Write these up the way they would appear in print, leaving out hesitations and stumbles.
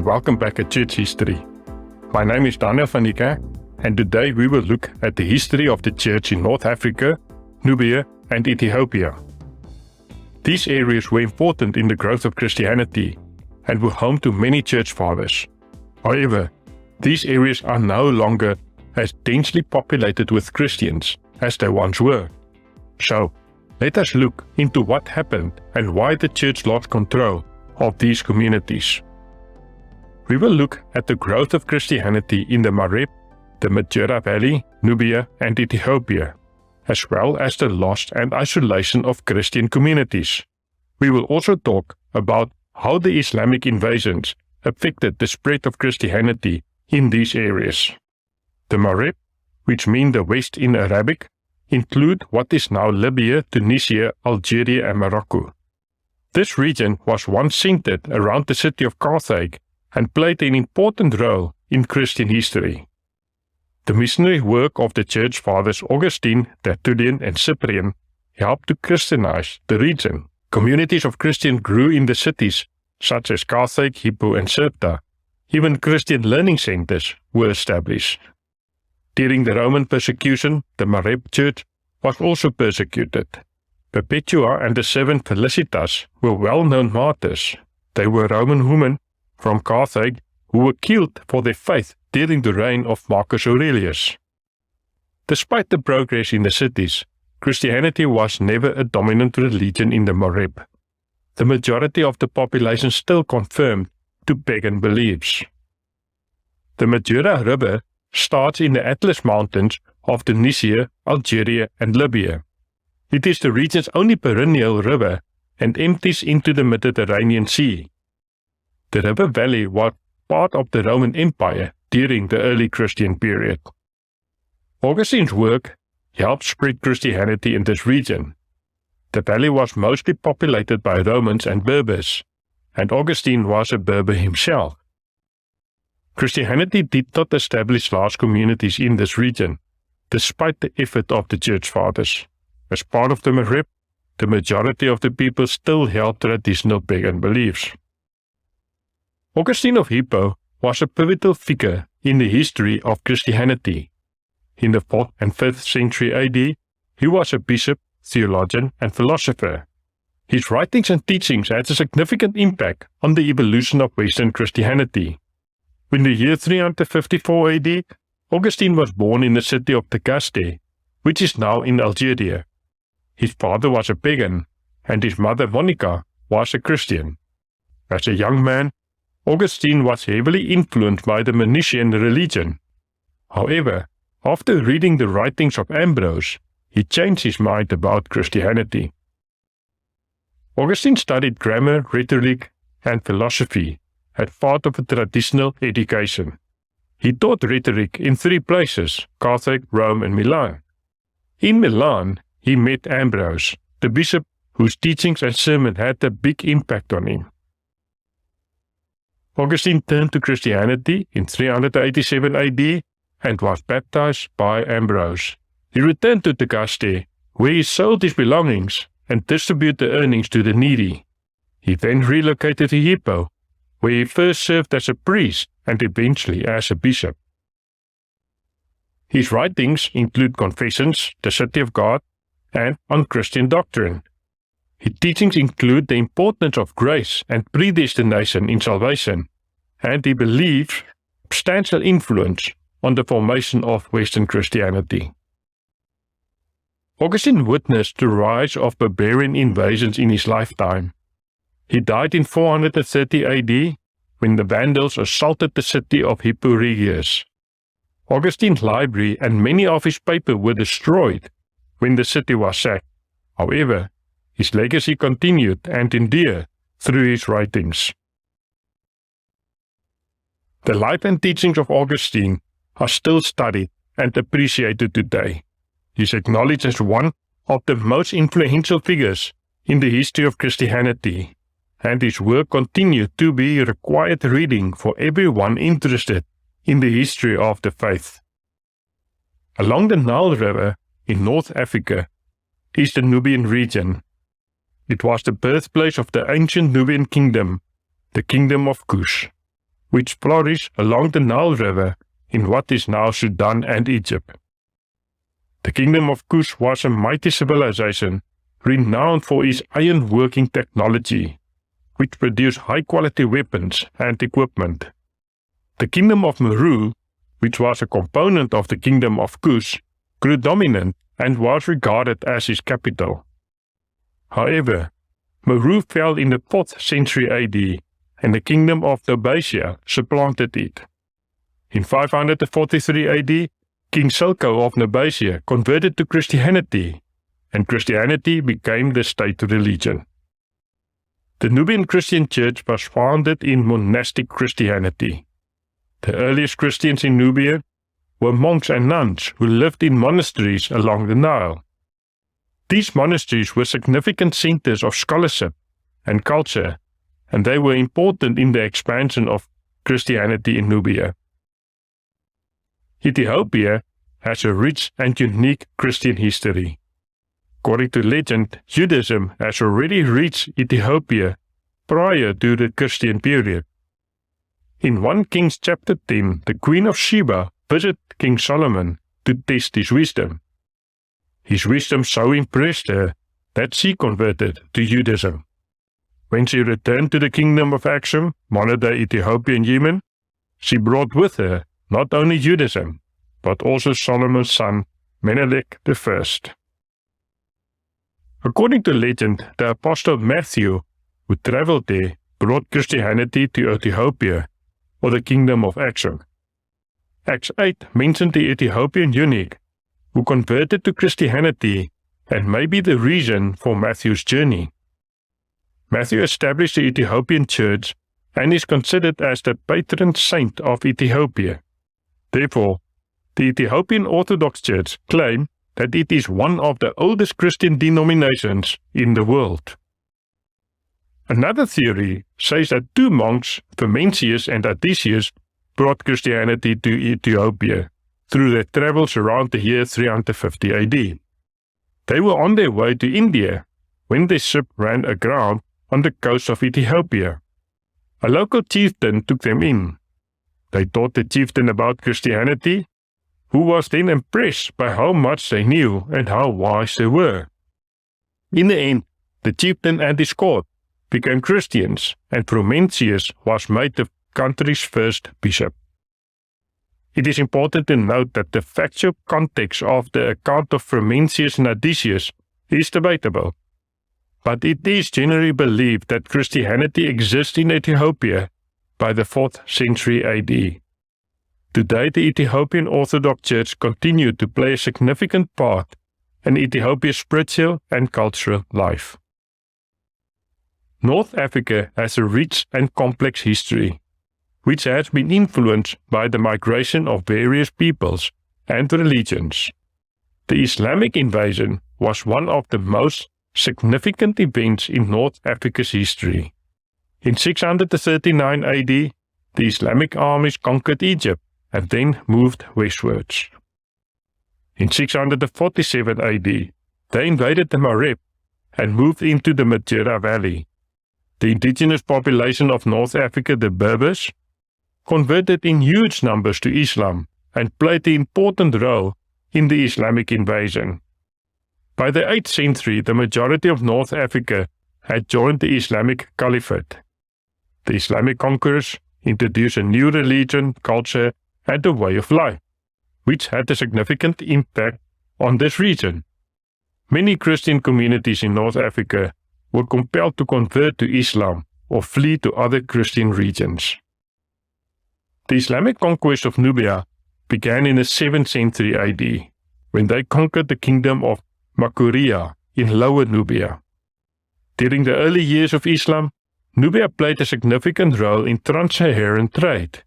welcome back at Church History. My name is Daniel van Niekerk, and today we will look at the history of the church in North Africa, Nubia and Ethiopia. These areas were important in the growth of Christianity and were home to many church fathers. However, these areas are no longer as densely populated with Christians as they once were. So, let us look into what happened and why the church lost control of these communities. We will look at the growth of Christianity in the Maghreb, the Majura Valley, Nubia and Ethiopia, as well as the loss and isolation of Christian communities. We will also talk about how the Islamic invasions affected the spread of Christianity in these areas. The Maghreb, which mean the West in Arabic, include what is now Libya, Tunisia, Algeria and Morocco. This region was once centered around the city of Carthage and played an important role in Christian history. The missionary work of the church fathers Augustine, Tertullian and Cyprian helped to Christianize the region. Communities of Christians grew in the cities such as Carthage, Hippo and Sirta. Even Christian learning centers were established. During the Roman persecution, the Maghreb church was also persecuted. Perpetua and the seven Felicitas were well-known martyrs. They were Roman women from Carthage who were killed for their faith during the reign of Marcus Aurelius. Despite the progress in the cities, Christianity was never a dominant religion in the Maghreb. The majority of the population still conformed to pagan beliefs. The Majura River starts in the Atlas Mountains of Tunisia, Algeria and Libya. It is the region's only perennial river and empties into the Mediterranean Sea. The river valley was part of the Roman Empire during the early Christian period. Augustine's work helped spread Christianity in this region. The valley was mostly populated by Romans and Berbers, and Augustine was a Berber himself. Christianity did not establish large communities in this region, despite the effort of the church fathers. As part of the Maghreb, the majority of the people still held traditional pagan beliefs. Augustine of Hippo was a pivotal figure in the history of Christianity. In the 4th and 5th century AD, he was a bishop, theologian and philosopher. His writings and teachings had a significant impact on the evolution of Western Christianity. In the year 354 AD, Augustine was born in the city of Tagaste, which is now in Algeria. His father was a pagan, and his mother Monica was a Christian. As a young man, Augustine was heavily influenced by the Manichaean religion. However, after reading the writings of Ambrose, he changed his mind about Christianity. Augustine studied grammar, rhetoric, and philosophy as part of a traditional education. He taught rhetoric in 3 places, Carthage, Rome, and Milan. In Milan, he met Ambrose, the bishop whose teachings and sermon had a big impact on him. Augustine turned to Christianity in 387 AD and was baptized by Ambrose. He returned to Tagaste, where he sold his belongings and distributed the earnings to the needy. He then relocated to Hippo, where he first served as a priest and eventually as a bishop. His writings include Confessions, The City of God, and On Christian Doctrine. His teachings include the importance of grace and predestination in salvation, and he believes substantial influence on the formation of Western Christianity. Augustine witnessed the rise of barbarian invasions in his lifetime. He died in 430 AD when the Vandals assaulted the city of Hippo Regius. Augustine's library and many of his papers were destroyed when the city was sacked. However, his legacy continued and endured through his writings. The life and teachings of Augustine are still studied and appreciated today. He is acknowledged as one of the most influential figures in the history of Christianity, and his work continues to be required reading for everyone interested in the history of the faith. Along the Nile River in North Africa is the Nubian region. It was the birthplace of the ancient Nubian kingdom, the Kingdom of Kush. which flourished along the Nile River in what is now Sudan and Egypt. The Kingdom of Kush was a mighty civilization renowned for its iron-working technology, which produced high-quality weapons and equipment. The Kingdom of Meru, which was a component of the Kingdom of Kush, grew dominant and was regarded as its capital. However, Meru fell in the 4th century AD, and the Kingdom of Nubia supplanted it. In 543 AD, King Silko of Nubia converted to Christianity, and Christianity became the state religion. The Nubian Christian Church was founded in monastic Christianity. The earliest Christians in Nubia were monks and nuns who lived in monasteries along the Nile. These monasteries were significant centers of scholarship and culture, and they were important in the expansion of Christianity in Nubia. Ethiopia has a rich and unique Christian history. According to legend, Judaism has already reached Ethiopia prior to the Christian period. In 1 Kings chapter 10, the Queen of Sheba visited King Solomon to test his wisdom. His wisdom so impressed her that she converted to Judaism. When she returned to the kingdom of Aksum, modern-day Ethiopia and Yemen, she brought with her not only Judaism, but also Solomon's son, Menelik I. According to legend, the apostle Matthew, who traveled there, brought Christianity to Ethiopia, or the kingdom of Aksum. Acts 8 mentioned the Ethiopian eunuch, who converted to Christianity and may be the reason for Matthew's journey. Matthew established the Ethiopian church and is considered as the patron saint of Ethiopia. Therefore, the Ethiopian Orthodox Church claims that it is one of the oldest Christian denominations in the world. Another theory says that 2 monks, Fermentius and Adicius, brought Christianity to Ethiopia through their travels around the year 350 AD. They were on their way to India when their ship ran aground on the coast of Ethiopia. A local chieftain took them in. They taught the chieftain about Christianity, who was then impressed by how much they knew and how wise they were. In the end, the chieftain and his court became Christians, and Frumentius was made the country's first bishop. It is important to note that the factual context of the account of Frumentius and Adicius is debatable, but it is generally believed that Christianity exists in Ethiopia by the 4th century AD. Today, the Ethiopian Orthodox Church continued to play a significant part in Ethiopia's spiritual and cultural life. North Africa has a rich and complex history, which has been influenced by the migration of various peoples and religions. The Islamic invasion was one of the most significant events in North Africa's history. In 639 AD, the Islamic armies conquered Egypt and then moved westwards. In 647 AD, they invaded the Maghreb and moved into the Medjera Valley. The indigenous population of North Africa, the Berbers, converted in huge numbers to Islam and played an important role in the Islamic invasion. By the 8th century, the majority of North Africa had joined the Islamic Caliphate. The Islamic conquerors introduced a new religion, culture, and a way of life, which had a significant impact on this region. Many Christian communities in North Africa were compelled to convert to Islam or flee to other Christian regions. The Islamic conquest of Nubia began in the 7th century AD, when they conquered the kingdom of Makuria in Lower Nubia. During the early years of Islam, Nubia played a significant role in trans-Saharan trade,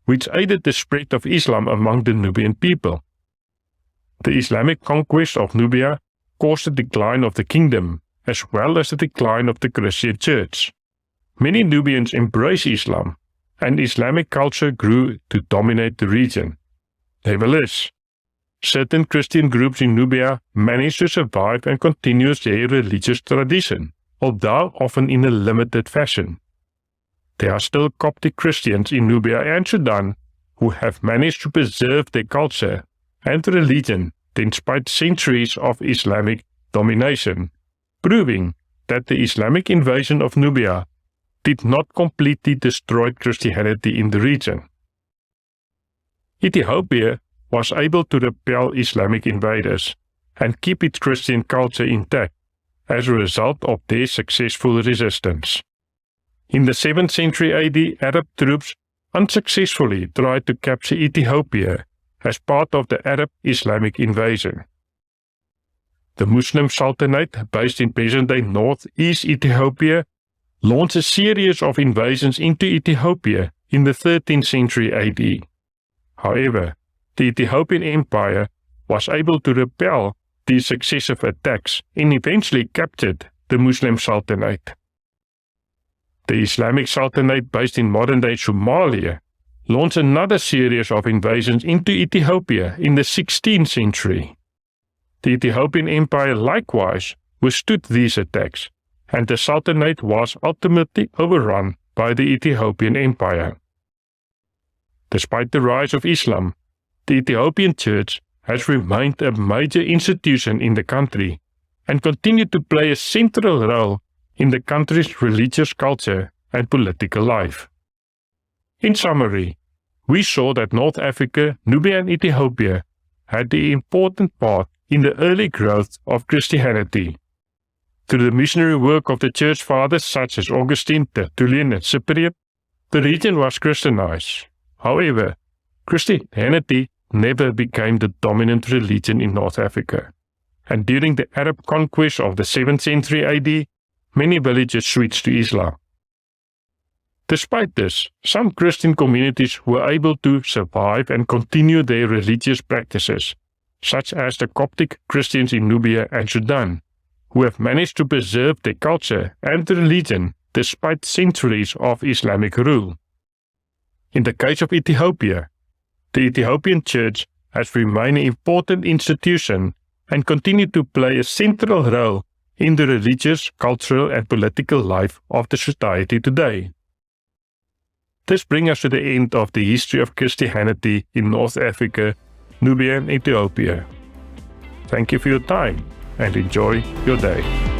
which aided the spread of Islam among the Nubian people. The Islamic conquest of Nubia caused the decline of the kingdom, as well as the decline of the Christian church. Many Nubians embraced Islam, and Islamic culture grew to dominate the region. Nevertheless, certain Christian groups in Nubia managed to survive and continue their religious tradition, although often in a limited fashion. there are still Coptic Christians in Nubia and Sudan who have managed to preserve their culture and religion despite centuries of Islamic domination, proving that the Islamic invasion of Nubia did not completely destroy Christianity in the region. Ethiopia was able to repel Islamic invaders and keep its Christian culture intact as a result of their successful resistance. In the 7th century AD, Arab troops unsuccessfully tried to capture Ethiopia as part of the Arab Islamic invasion. The Muslim Sultanate, based in present-day northeast Ethiopia, launched a series of invasions into Ethiopia in the 13th century AD. However, the Ethiopian Empire was able to repel these successive attacks and eventually captured the Muslim Sultanate. The Islamic Sultanate, based in modern-day Somalia, launched another series of invasions into Ethiopia in the 16th century. The Ethiopian Empire likewise withstood these attacks, and the Sultanate was ultimately overrun by the Ethiopian Empire. Despite the rise of Islam, the Ethiopian Church has remained a major institution in the country and continued to play a central role in the country's religious culture and political life. In summary, we saw that North Africa, Nubia and Ethiopia had the important part in the early growth of Christianity. Through the missionary work of the Church Fathers such as Augustine, Tertullian and Cyprian, the region was Christianized. However, Christianity never became the dominant religion in North Africa, and during the Arab conquest of the 7th century AD, many villages switched to Islam. Despite this, some Christian communities were able to survive and continue their religious practices, such as the Coptic Christians in Nubia and Sudan, who have managed to preserve their culture and religion despite centuries of Islamic rule. In the case of Ethiopia, the Ethiopian Church has remained an important institution and continued to play a central role in the religious, cultural and political life of the society today. This brings us to the end of the history of Christianity in North Africa, Nubia and Ethiopia. Thank you for your time and enjoy your day.